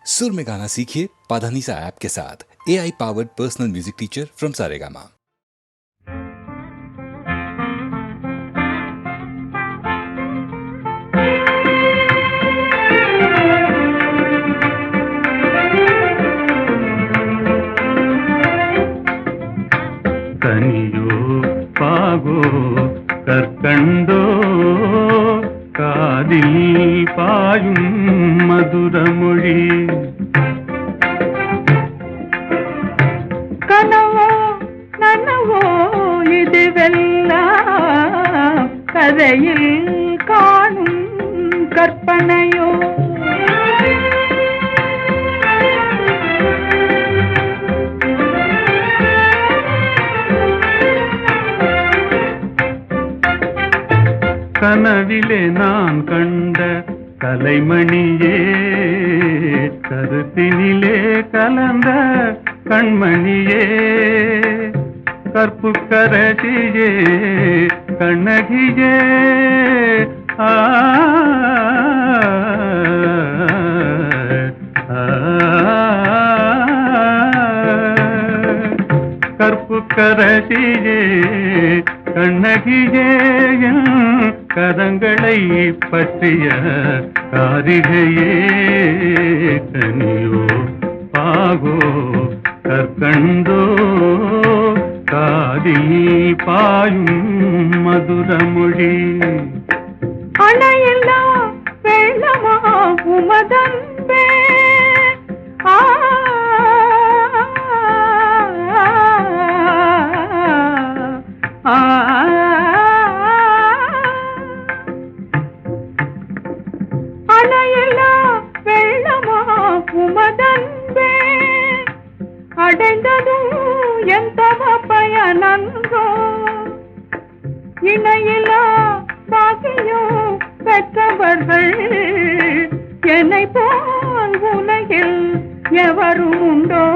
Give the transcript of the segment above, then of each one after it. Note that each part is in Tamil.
सुर में गाना सीखिए पाधानीसा ऐप के साथ। AI powered personal music teacher from Saregama. கனியோ பாகோ கற்கண்டோ காதில் பாயும் மதுரமொழி கனவோ நனவோ இதுவெல்லாம் கதையில் காணும் கற்பனையோ கனவிலே நான் கண்ட கலைமணியே கருத்தினிலே கலந்த கண்மணியே கற்புக்கரசியே கண்ணகியே ஆ கற்புக்கரசியே கண்ணகியே கரங்களை பற்றிய காரிகையே கனியோ பாகோ கற்கண்டோ காதில் பாயும் மதுரமொழி அணையில்லா வெள்ளமா உமதன்பே அணையில்லா வெள்ளமா உமதன்பே அடைந்ததும் எந்த பயனன்றோ இணையில்லா பாக்கியம் பெற்றவர்கள் என்னை போல் உலகில் எவரும் உண்டோ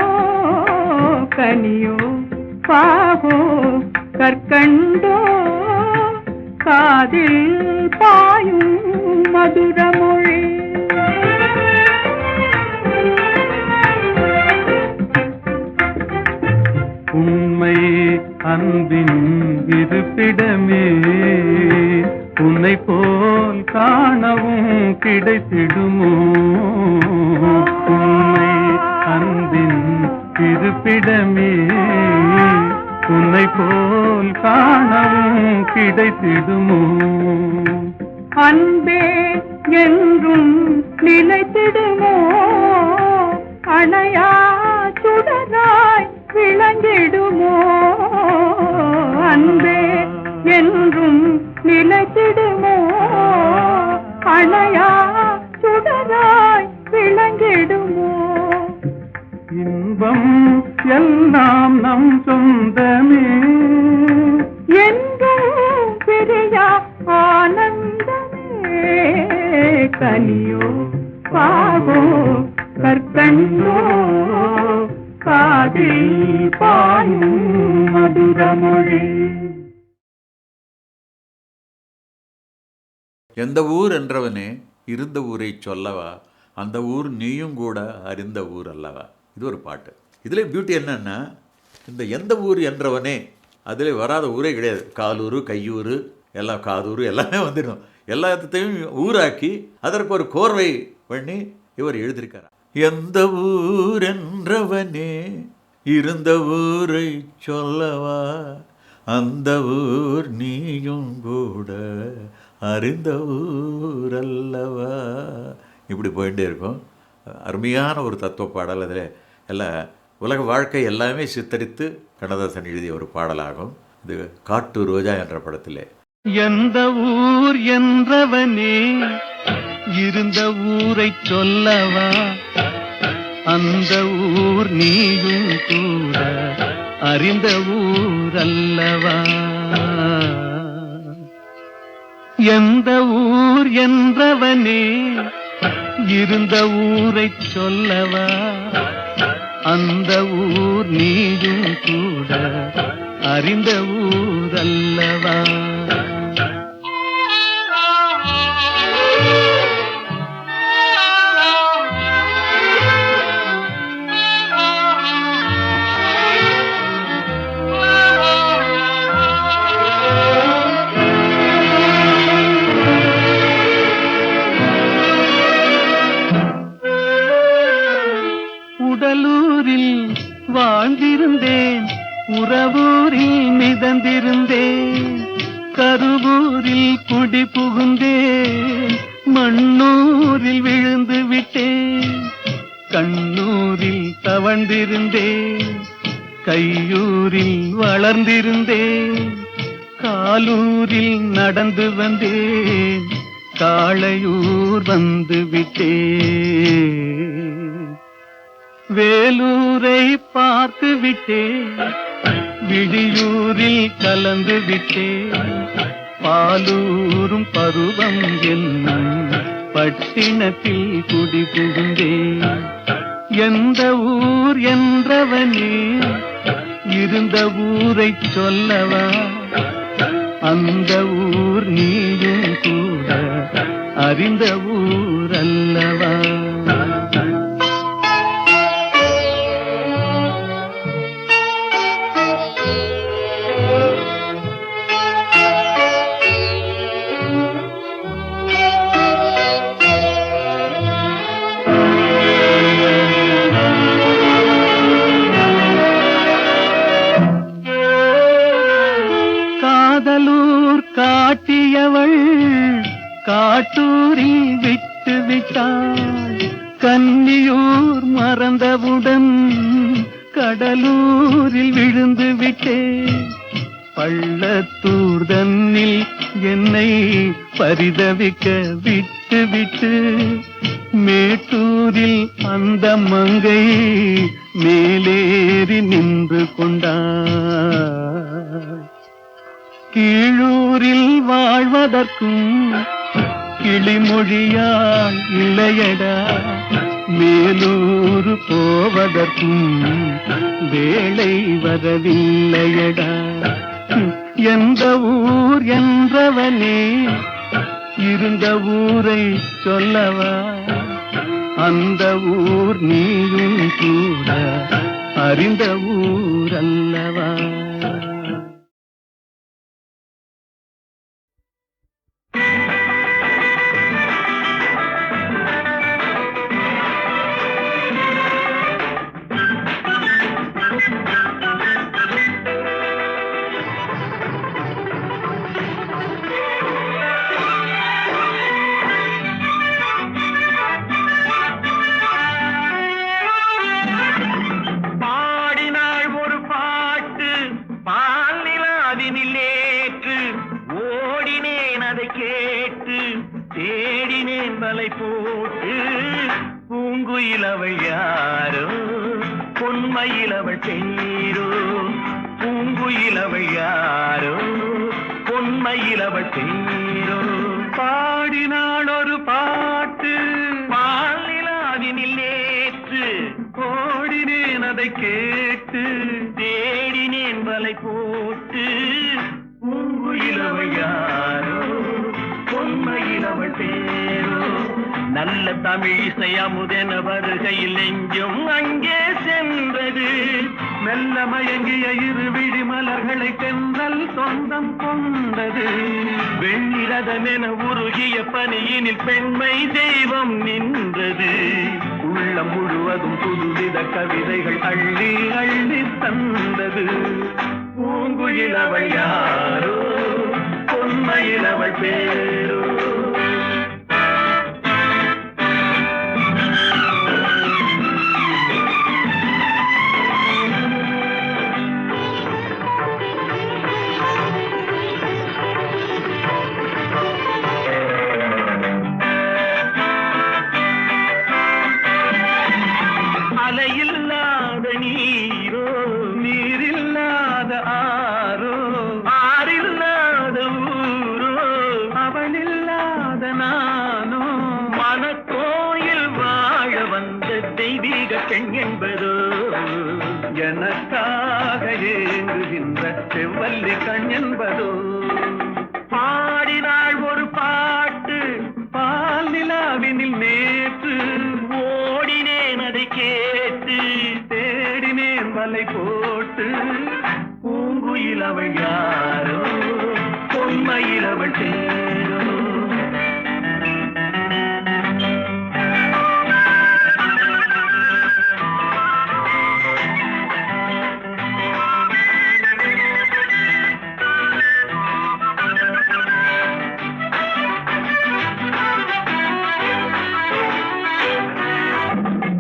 கனியோ பாகோ கற்கண்டோ காதில் பாயும் மதுரமொழி உண்மை அன்பின் இருப்பிடமே உன்னை போல் காணவும் கிடைத்திடுமோ உண்மை அன்பின் இருப்பிடமே உன்னை போல் காணவும் கிடைத்திடுமோ அன்பே என்றும் நிலைத்திடுமோ அணையா சுடராய் விளங்கிடுமோ அன்பே என்றும் நிலைத்திடுமோ அணையா சுடராய் விளங்கிடுமோ இன்பம் எல்லாம் நம் சொந்தமே என்றும் பிரியா ஆனந்தமே கனியோ பாகோ கற்கண்டோ காதில் பாயும் மதுரமொழி. எந்த ஊர் என்றவனே இருந்த ஊரை சொல்லவா, அந்த ஊர் நீயும் கூட அறிந்த ஊர் அல்லவா. இது ஒரு பாட்டு. இதில் பியூட்டி என்னன்னா, இந்த எந்த ஊர் என்றவனே அதில் வராத ஊரே கிடையாது. காலூர், கையூர், எல்லாம் காதூர் எல்லாமே வந்துடும். எல்லாத்தையும் ஊராக்கி அதற்கு ஒரு கோர்வை பண்ணி இவர் எழுதியிருக்கார். எந்த ஊர் என்றவனே இருந்த ஊரை சொல்லவா, அந்த ஊர் நீயும் கூட அறிந்த ஊர் அல்லவா. இப்படி போயிட்டே இருக்கும். அருமையான ஒரு தத்துவ பாடல். அதில் எல்லாம் உலக வாழ்க்கை எல்லாமே சித்தரித்து கண்ணதாசன் எழுதிய ஒரு பாடலாகும். இது காட்டு ரோஜா என்ற படத்திலே. எந்த ஊர் என்றவனே இருந்த ஊரை சொல்லவா, அந்த ஊர் நீயும் கூட அறிந்த ஊர் அல்லவா. எந்த ஊர் என்றவனே இருந்த ஊரை சொல்லவா, அந்த ஊர் நீயும் கூட அறிந்த ஊர் அல்லவா. உடலூரில் வாழ்ந்திருந்தேன், உறவூரில் மிதந்திருந்தேன், கருவூரில் குடி புகுந்தேன், மண்ணூரில் விழுந்து விட்டேன், கண்ணூரில் தவழ்ந்திருந்தேன், கையூரில் வளர்ந்திருந்தேன், காலூரில் நடந்து வந்தேன், காளையூர் வந்து விட்டேன். வேலூரை பார்த்து விட்டேன், விழியூரில் கலந்து விட்டேன், பாலூரும் பருவம் என்னும் பட்டினத்தில் குடி புகுந்தேன். எந்த ஊர் என்றவனே இருந்த ஊரை சொல்லவா, அந்த ஊர் நீயும் கூட அறிந்த ஊர் அல்லவா. காதலூர் காட்டியவள் காட்டூரில் விட்டு விட்டாள், கன்னியூர் மறந்தவுடன் கடலூரில் விழுந்து விட்டேன், பள்ளத்தூர் தன்னில் என்னை பரிதவிக்க விட்டு விட்டு மேட்டூரில் அந்த மங்கை மேலேறி நின்று கொண்டாள். கீழூரில் வாழ்வதற்கும் கிளிமொழியால் இல்லையடா, மேலூர் போவதற்கும் வேளை வரவில்லையடா. எந்த ஊர் என்றவனே இருந்த ஊரை சொல்லவா, அந்த ஊர் நீயும் கூட அறிந்த ஊர் அல்லவா. தேடினேன் வலை போட்டு பூங்குயிலவள் யாரோ, பொன்மயிலவள் தேரோ, பூங்குயிலவள் யாரோ, பொன்மயிலவள் தேரோ. பாடினாள் ஒரு பாட்டு பாலிலாவினில் நேற்று, ஓடினேன் அதை கேட்டு தேடினேன் வலை போட்டு பூங்குயிலவள் யாரோ, பொன்மயிலவள் பேரோ. நல்ல தமிழ் இசை அமுதென வருகையில் நெஞ்சும் அங்கே சென்றது, மெல்ல மயங்கிய இரு விழி மலர்களை தென்றல் சொந்தம் கொண்டது. வெண்ணிரதமென உருகிய பனியினில் பெண்மை தெய்வம் நின்றது. உள்ளம் முழுவதும் புதுவித கவிதைகள் அள்ளி அள்ளி தந்தது. பூங்குயிலவள் யாரோ, பொன்மயிலவள் பேரோ. அலையில்லாத நீரோ, நீரில்லாத ஆரோ, ஆறில்லாத ஊரோ, அவளில்லாத நானோ, மனக்கோயில் வாழ வந்த தெய்வீக பெண் என்பதோ, எனக்காக ஏங்குகின்ற செவ்வல்லி கண் என்பதோ. பாடினாள் ஒரு பாட்டு பால் நிலாவினில் நேற்று, ஓடினேன் அதை கேட்டு தேடினேன் வலை போட்டு. பூங்குயிலவள் யாரோ, பொன்மயிலவள் தேரோ.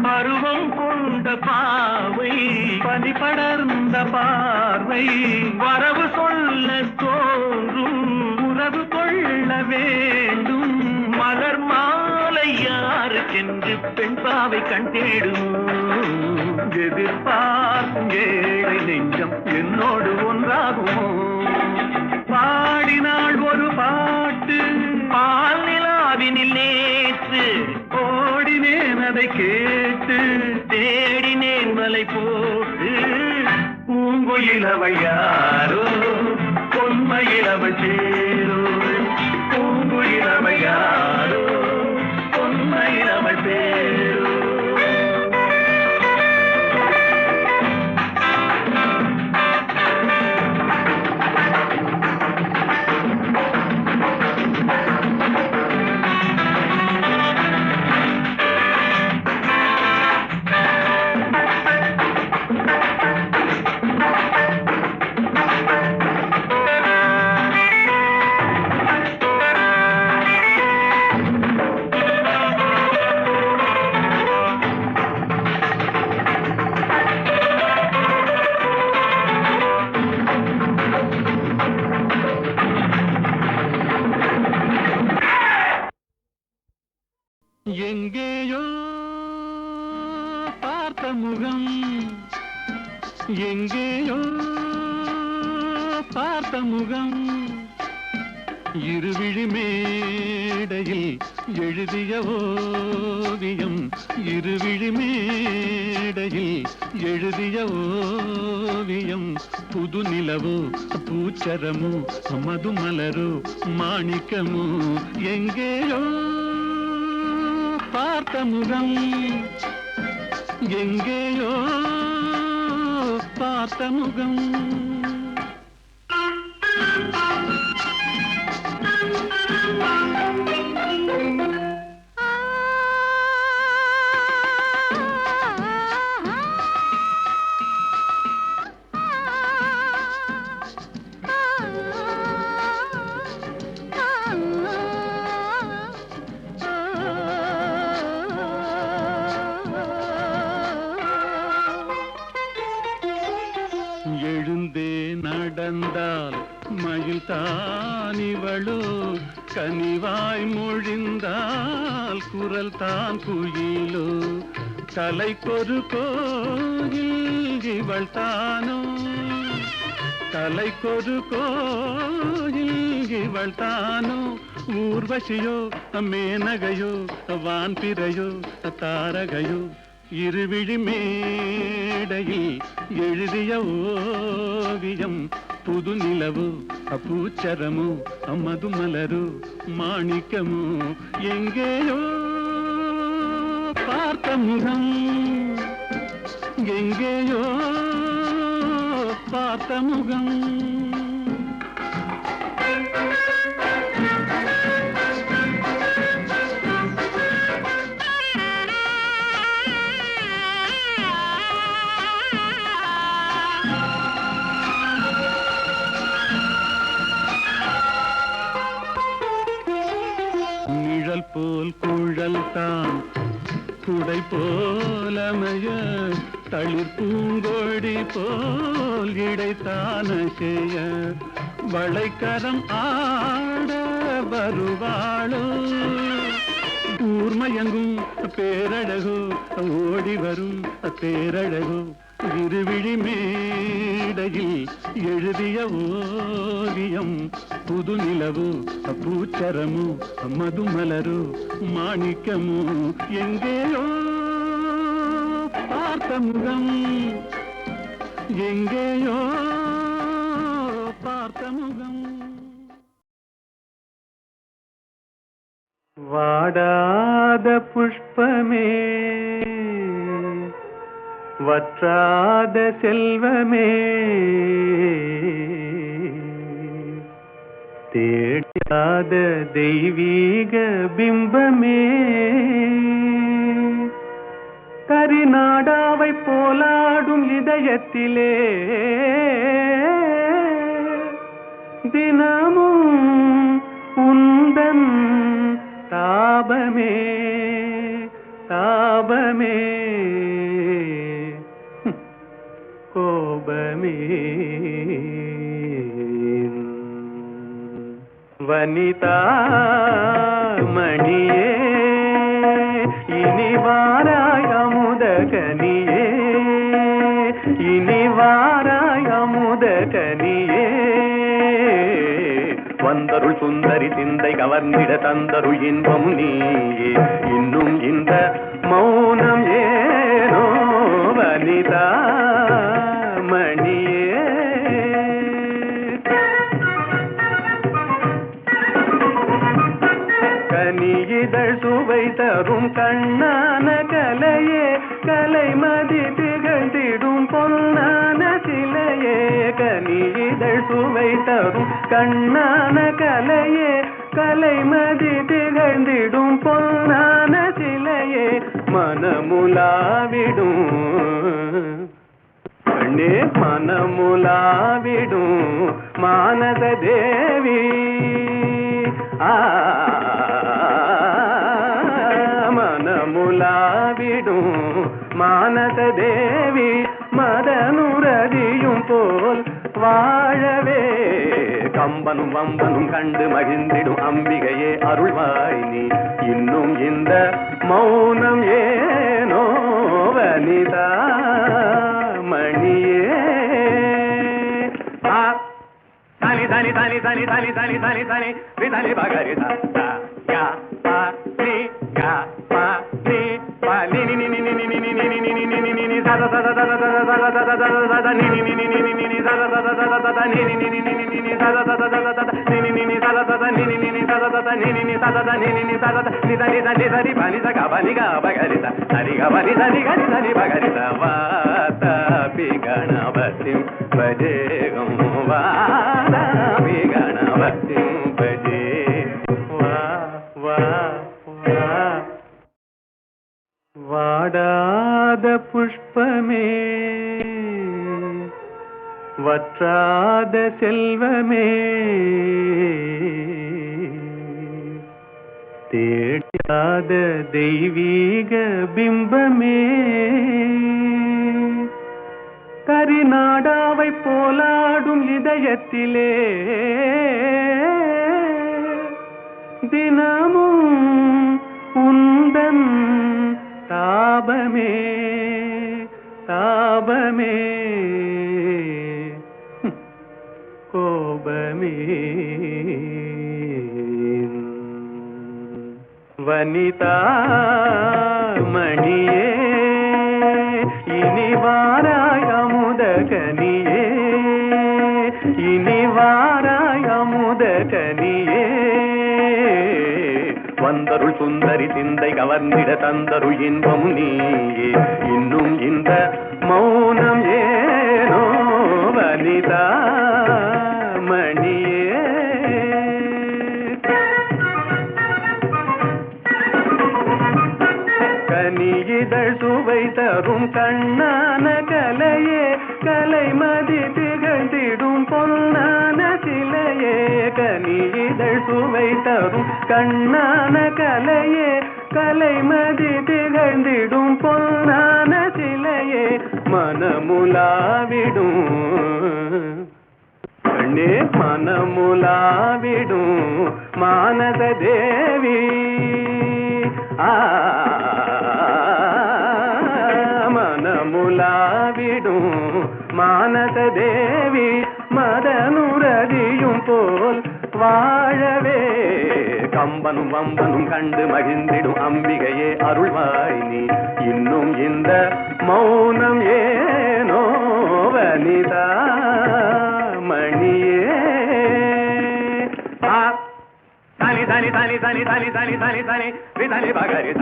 பருவம் கொண்ட பாவை பனி படர்ந்த பார்வை வரவு சொல்ல தோன்றும் உறவு கொள்ள வேண்டும் மலர் மாலை யாருக்கென்று பெண் பாவை கண் தேடும் எதிர்பார்க்கும் ஏழை நெஞ்சம் என்னோடு ஒன்றாகுமோ பாடினாள் ஒரு பாட்டு பால் நிலாவினில் நேற்று ஓடினேன் அதை கேட்டு தேடினேன் மலை போட்டு பூங்குயிலவை யாரோ பொன்மையிலவள் சேரோ பூங்குயிலவை யாரோ பொன்மையிலவள் பேரோ எங்கேயோ பார்த்த முகம் எங்கேயோ பார்த்த முகம் இருவிழி மேடையில் எழுதிய ஓவியம் இருவிழி மேடையில் எழுதிய ஓவியம் புது நிலவோ பூச்சரமோ மதுமலரோ மாணிக்கமோ எங்கேயோ பார்த்த முகம் எங்கேயோ பார்த்த முகம் எழுந்தே நடந்தால் மயில் தானிவளோ கனிவாய் மொழிந்தால் குரல் தான் குயிலோ தலைக்கொரு கோயில் இவள் தானோ தலைக்கொரு கோயில் இவள் தானோ ஊர்வசியோ மேனகையோ வான்பிறையோ தாரகையோ இருவிழி மேடையில் எழுதிய ஓவியம் புது நிலவு பூச்சரமோ மதுமலரு மாணிக்கமோ எங்கேயோ பார்த்த முகம் எங்கேயோ பார்த்த முகம் நிழல் போல் குழல் தான் குடை போலமைய தளிர் பூங்கொடி போல் இடைத்தான செய்ய வளைக்கரம் ஆட வருவாளோ ஊர்மயங்கும் பேரழகோ ஓடி வரும் பேரழகோ இருவிழி மேடையில் எழுதிய ஓவியம் புது நிலவு பூச்சரமோ மதுமலரு மாணிக்கமோ எங்கேயோ பார்த்த முகம் எங்கேயோ பார்த்த முகம் வாடாத புஷ்பமே வற்றாத செல்வமே தேடாத தெய்வீக பிம்பமே கரிநாடாவை போலாடும் இதயத்திலே தினமும் உந்தன் தாபமே தாபமே கோபமே வனிதா மணியே இனி வாராய் அமுத கனியே இனி வாராய் அமுத கனியே வந்தருள் சுந்தரி சிந்தை கவர்ந்திட தந்தருள் இன்பம் நீயே இன்னும் இந்த மௌனம் ஏனோ வனிதா மணியே கனியிதழ் சுவை தரும் கண்ணான கலையே கலைமதி திகழ்ந்திடும் பொன்னான சிலையே கனியிதழ் சுவை தரும் கண்ணான கலையே கலைமதி திகழ்ந்திடும் பொன்னான சிலையே மனமுலாவிடும் கண்ணே மனமுலாவிடும் மானத தேவி மனமுலாவிடும் மானத தேவி மதனுரதியும் போல் வாழவே கம்பனும் வம்பனும் கண்டு மகிழ்ந்திடும் அம்பிகையே அருள்வாய் நீ இன்னும் இந்த மௌனம் ஏனோ வனிதா மணியே தனி தனி தனி தனி தனி தனி தனி தனி விதனி பகரி யா பா நீ யா பா நீ பா நீ நீ நீ நீ நீ நீ நீ நீ நீ நீ நீ நீ சத சத சத சத சத சத சத சத நீ நீ நீ நீ நீ நீ சத சத சத சத நீ நீ நீ நீ நீ நீ சத சத சத சத நீ நீ நீ சத சத நீ நீ நீ சத சத நீ நீ சத சத நீ நீ சத நீ தனி தனி தனி பனி ச கபனி க பகரி சரி கபனி தனி கனி தனி பகரி வாத பி கணபதிம் பஜேகம் வாத பி கணபதிம் பஜே வா வா வா வாடாத புஷ்பமே வற்றாத செல்வமே தேடாத தெய்வீக பிம்பமே கரிநாடாவை போலாடும் இதயத்திலே தினமும் உந்தன் தாபமே தாபமே கோபமே வனிதா மணியே இனி வாராய் அமுத கனியே இனி வாராய் அமுத கனியே வந்தருள் சுந்தரி சிந்தை கவர்ந்திட தந்தருள் இன்பம் நீயே இன்னும் இந்த மௌனம் ஏனோ வனிதா மணியே கனியிதழ் சுவை தரும் கண்ணான கலையே கலைமதி திகழ்ந்திடும் பொன்னான சிலையே கனியிதழ் சுவை தரும் கண்ணான கலையே கலைமதி திகழ்ந்திடும் பொன்னான சிலையே மனமுலாவிடும் கண்ணே மனமுலாவிடும் மானத தேவி மனமுலாவிடும் மானத தேவி மதனுரதியும் போல் வாழவே கம்பனும் வம்பனும் கண்டு மகிழ்ந்திடும் அம்பிகையே அருள்வாய் நீ இன்னும் இந்த மௌனம் ஏனோ வனிதா மணியே தனி தனி தனி தனி தனி தனி தனி தனி விதனி பகரி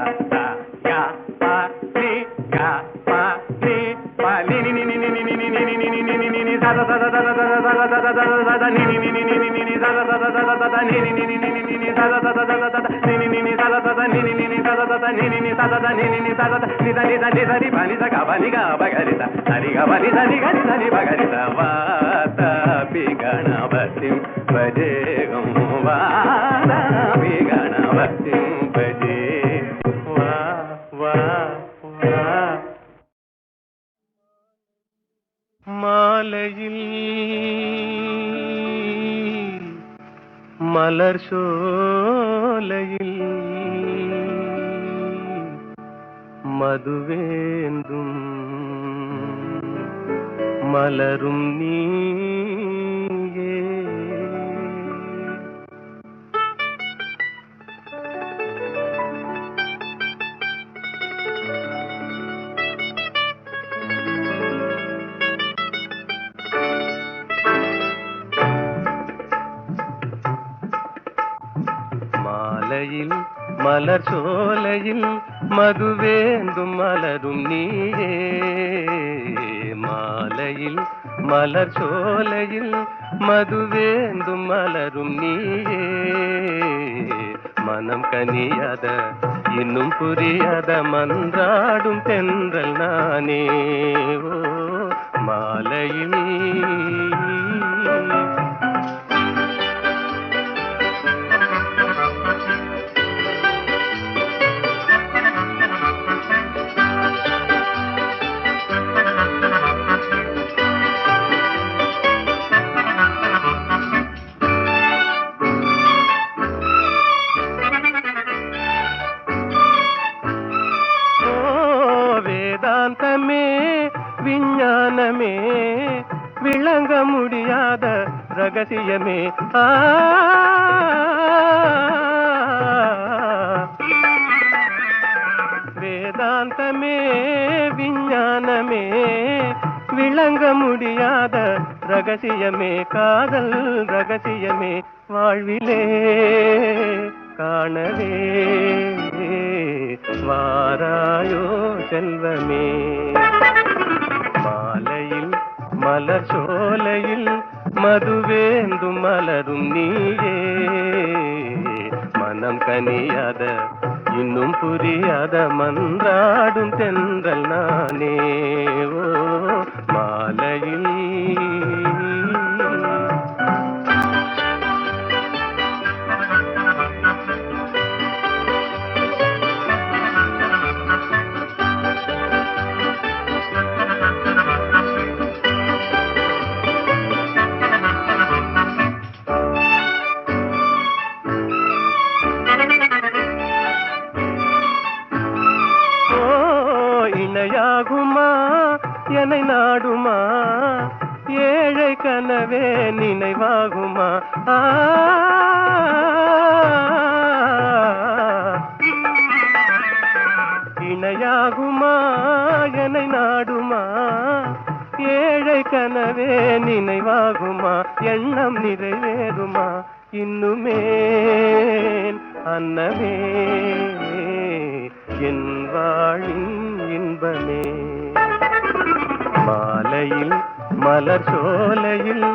யா பா நீ யா பா நீ பா நீ நீ நீ நீ நீ நீ நீ நீ நீ நீ நீ நீ சத சத சத சத சத சத சத சத நீ நீ நீ நீ நீ நீ சத சத சத சத நீ நீ நீ நீ நீ நீ சத சத சத சத நீ நீ நீ சத சத நீ நீ நீ சத சத நீ நீ சத சத நீ நீ சத நீ தனி தனி தனி பனி ச கபனி க பகரி சரி கபனி தனி கனி தனி பகரி வாத பி கணபதிம் பஜேகம் வாத பி கணபதிம் பஜே வா வா மாலையில் மலர் சோலையில் மதுவேந்தும் மலரும் நீயே. மாலையில் மலர் சோலையில் மதுவேந்தும் மலரும் நீயே. மாலையில் மலர் சோலையில் மதுவேந்தும் மலரும் நீயே. மனம் கனியாத இன்னும் புரியாத மன்றாடும் தென்றல் நானே. ஓ மாலையில் வேதாந்தமே விஞ்ஞானமே விளங்க முடியாத ரகசியமே. வேதாந்தமே விஞ்ஞானமே விளங்க முடியாத ரகசியமே. காதல் ரகசியமே வாழ்விலே காணவே வாராயோ செல்வமே. மாலையில் மலர் சோலையில் மதுவேந்தும் மலரும் நீயே. மனம் கனியாத இன்னும் புரியாத மன்றாடும் தென்றல் நானே. ஓ மாலையில் இணையாகுமா என்னை நாடுமா ஏழை கனவே நினைவாகுமா. இணையாகுமா என்னை நாடுமா ஏழை கனவே நினைவாகுமா. எண்ணம் நிறைவேறுமா இன்னுமே அன்னமே என் வாழின் இன்பமே. மாலையில் மலர் சோலையில்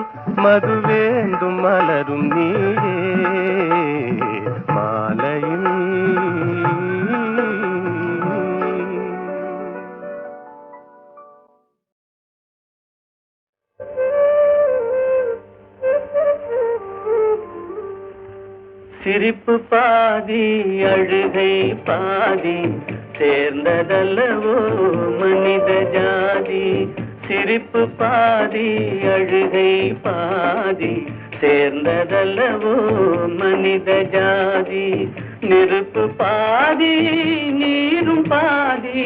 மதுவேந்தும் மலரும் நீயே. மாலையில் சிரிப்பு பாதி அழுகை பாதி சேர்ந்ததல்லவோ மனித ஜாதி. சிரிப்பு பாதி அழுகை பாதி சேர்ந்ததல்லவோ மனித ஜாதி. நெருப்பு பாதி நீரும் பாதி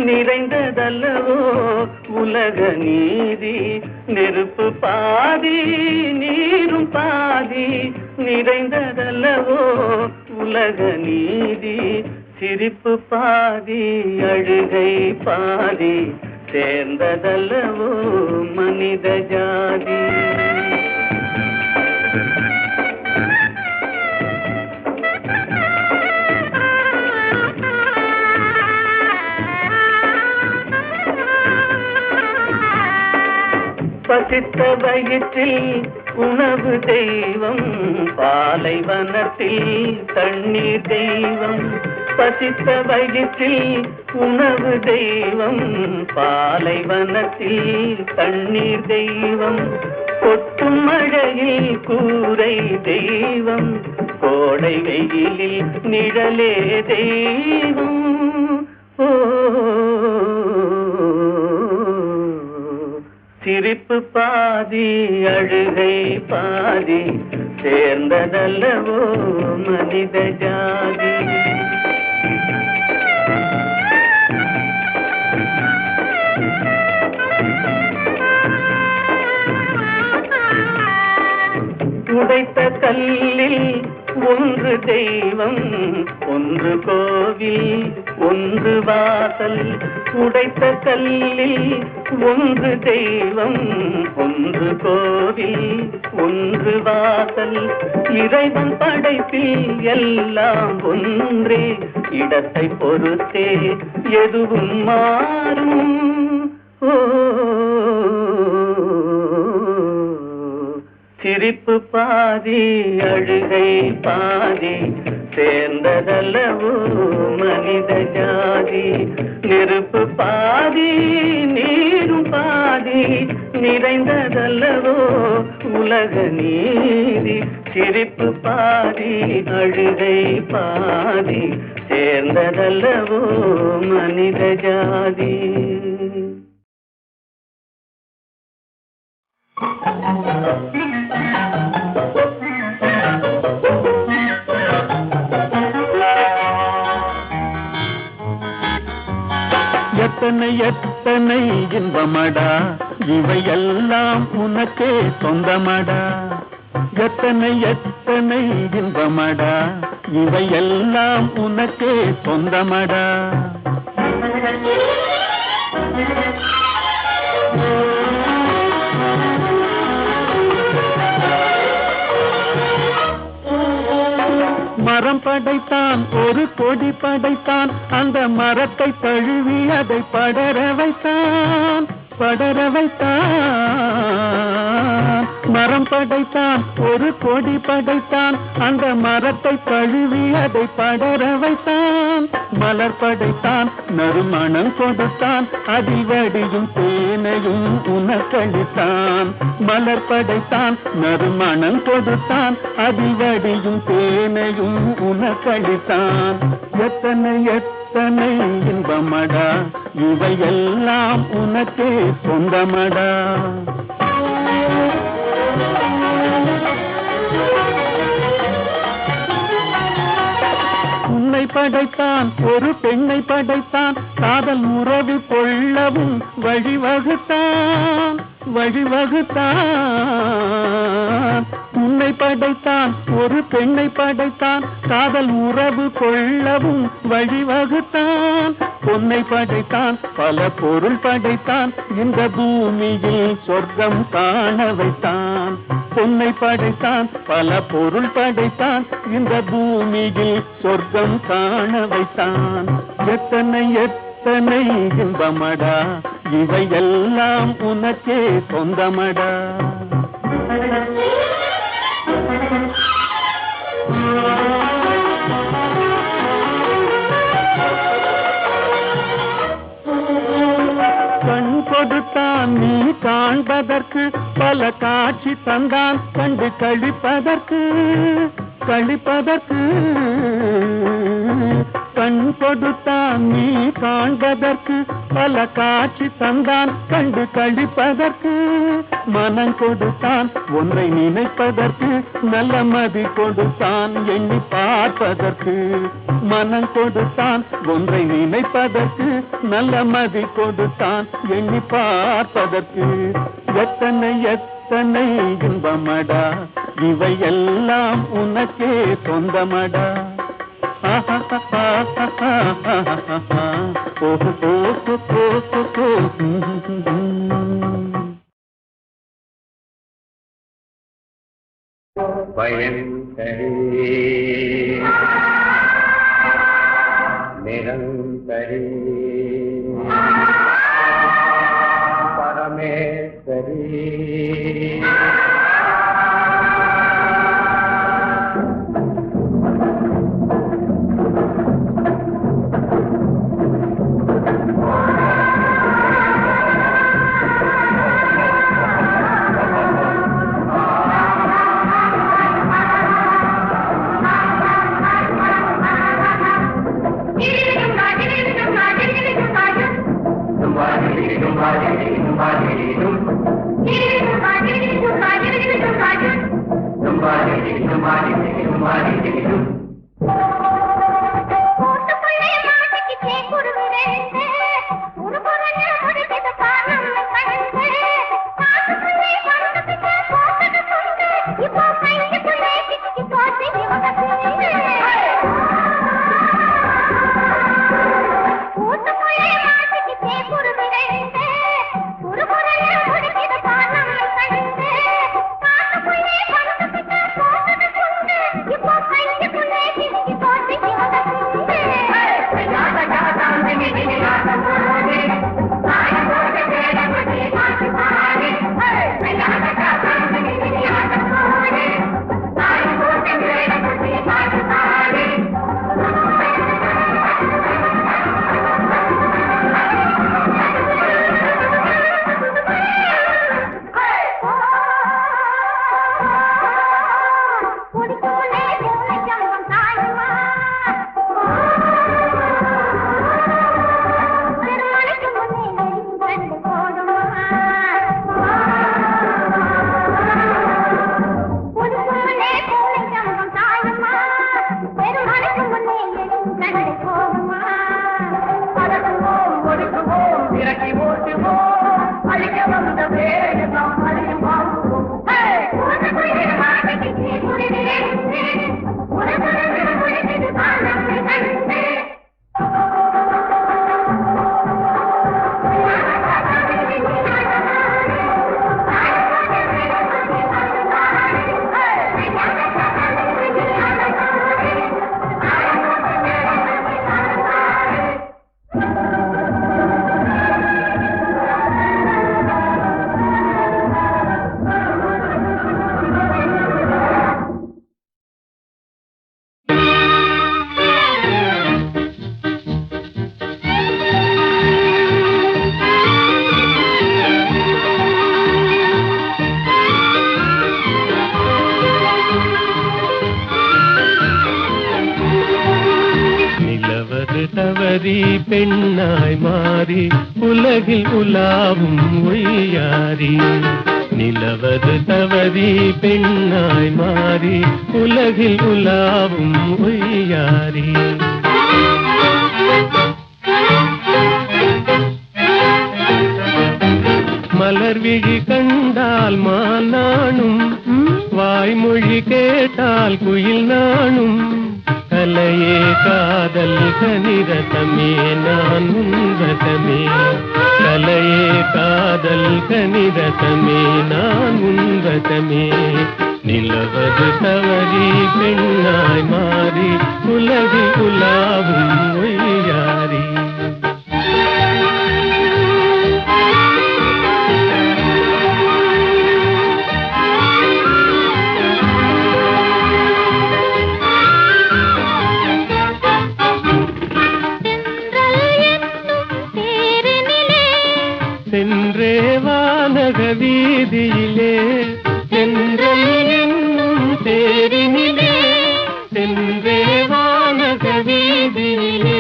நிறைந்ததல்லவோ உலக நீதி. நெருப்பு பாதி நீரும் பாதி நிறைந்ததல்லவோ உலக நீதி. சிரிப்பு பாதி அழுகை பாதி சேர்ந்ததல்லவோ மனித ஜாதி. பசித்த வயிற்றில் உணவு தெய்வம் பாலைவனத்தில் தண்ணீர் தெய்வம். பசித்த வயிற்றில் உணவு தெய்வம் பாலைவனத்தில் தண்ணீர் தெய்வம். கொட்டும் மழையில் கூரை தெய்வம் கோடை வெயிலில் நிழலே தெய்வம். ஓ சிரிப்பு பாதி அழுகை பாதி சேர்ந்ததல்லவோ மனித ஜாதி. உடைத்த கல்லில் ஒன்று தெய்வம் ஒன்று கோவில் ஒன்று வாசல். உடைத்த கல்லில் ஒன்று தெய்வம் ஒன்று கோவில் ஒன்று வாசல். இறைவன் படைப்பில் எல்லாம் ஒன்றே, இடத்தை பொறுத்தே எதுவும் மாறும். ஓ சிரிப்பு பாதி அழுகை பாதி சேர்ந்ததல்லவோ மனித ஜாதி. நெருப்பு பாதி நீரும் பாதி நிறைந்ததல்லவோ உலக நீதி. சிரிப்பு பாதி அழுகை பாதி சேர்ந்ததல்லவோ மனித ஜாதி. எத்தனை எத்தனை இன்பமடா இவையெல்லாம் உனக்கே சொந்தமடா. எத்தனை எத்தனை இன்பமடா இவையெல்லாம் உனக்கே சொந்தமடா. மரம் படைத்தான் ஒரு கொடி படைத்தான், அந்த மரத்தை தழுவி அதை படர வைத்தான் படர வைத்தான். மரம் படைத்தான் ஒரு கொடி படைத்தான், அந்த மரத்தை தழுவி அதை படர வைத்தான். மலர் படைத்தான் நறுமணம் கொடுத்தான், அதில் வடியும் தேனையும் உனக்களித்தான். மலர் படைத்தான் நறுமணம் கொடுத்தான், அதில் வடியும் தேனையும் உனக்களித்தான். எத்தனை எத்தனை இன்பமடா இவையெல்லாம் உனக்கே சொந்தமடா. உன்னை படைத்தான் ஒரு பெண்ணை படைத்தான், காதல் உறவு கொள்ளவும் வழிவகுத்தான் வழிவகுத்தான். உன்னை படைத்தான் ஒரு பெண்ணை படைத்தான், காதல் உறவு கொள்ளவும் வழிவகுத்தான். பொன்னை படைத்தான் பல பொருள் படைத்தான், இந்த பூமியில் சொர்க்கம் காண வைத்தான். பொன்னை படைத்தான் பல பொருள் படைத்தான், இந்த பூமியில் சொர்க்கம் காண வைத்தான். எத்தனை எத்தனை இன்பமடா இவையெல்லாம் உனக்கே சொந்தமடா. கண் கொடுத்தான் நீ காண்பதற்கு, பல காட்சி தந்தான் கண்டு கழிப்பதற்கு கழிப்பதற்கு. கண் கொடுத்தான் நீ காண்பதற்கு, பல காட்சி தந்தான் கண்டு கழிப்பதற்கு. மனம் கொடுத்தான் ஒன்றை நினைப்பதற்கு, நல்ல மதி கொடுத்தான் எண்ணி பார்ப்பதற்கு. மனம் கொடுத்தான் ஒன்றை நினைப்பதற்கு, நல்ல மதி கொடுத்தான் எண்ணி பார்ப்பதற்கு. எத்தனை எத்தனை இன்பமடா இவையெல்லாம் உனக்கே சொந்தமடா. பயன்தரே நிரந்தரே பரமேஸ்வரி தவறி பெண்ணாய் மாறி உலகில் உலாவும் ஒய்யாரி. நிலவது தவறி பெண்ணாய் மாறி உலகில் உலாவும் ஒய்யாரி. மலர் விழி கண்டால் மானானும், வாய்மொழி கேட்டால் குயில் நானும். கலையே காதல் கனிரதமே நான் உன்வசமே. கலையே காதல் கனிரதமே நான் உன்வசமே. நிலவது தவறி பெண்ணாய் மாறி உலகில் உலாவும் ஒய்யாரி. சென்றே வானக வீதியிலே, சென்றல் என்னும் தேரினிலே. சென்றே வானக வீதியிலே,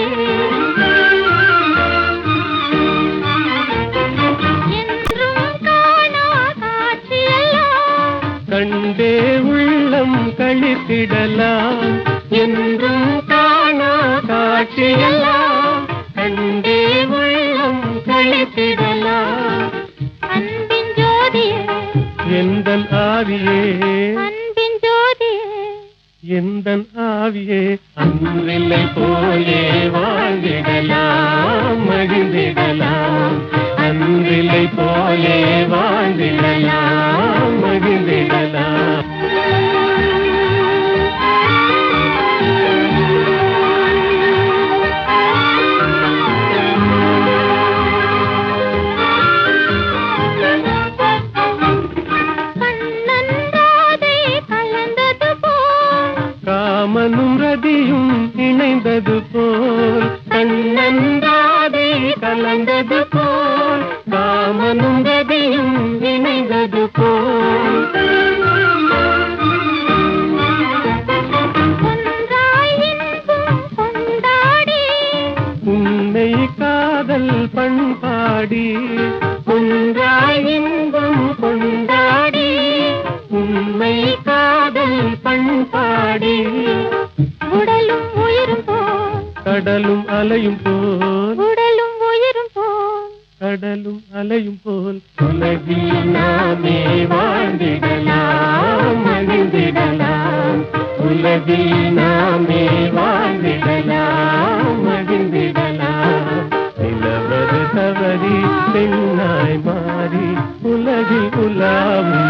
கண்டே உள்ளம் கழித்திடலாம். என்றும் காணா காட்சியெல்லாம் கண்டே உள்ளம் கழித்திடலாம். அன்பின் ஜோதியே எந்தன் ஆவியே, அன்பின் ஜோதியே எந்தன் ஆவியே. அன்றில்லை போலே வாழ்ந்திடலாம் மகிழ்ந்திடலாம். அன்றில்லை போலே வாழ்ந்திடலாம் மகிழ்ந்திடலாம். காமனும் ரதியும் இணைந்தது போல், கண்ணன் ராதை கலந்தது போல். காமனும் ரதியும் இணைந்தது போல், உன்னை காதல் பண்பாடி. ஒன்றாய் இன்பம் கொண்டாடி. கடலும் அலையும் போல் உடலும் உயிரும் போல் கடலும் அலையும் போல் உலகில் நாமே வாழ்ந்திடலாம் மகிழ்ந்திடலாம் உலகில் நாமே வாழ்ந்திடலாம் மகிழ்ந்திடலாம் நிலவது தவறி பெண்ணாய் மாறி உலகில் உலாவும்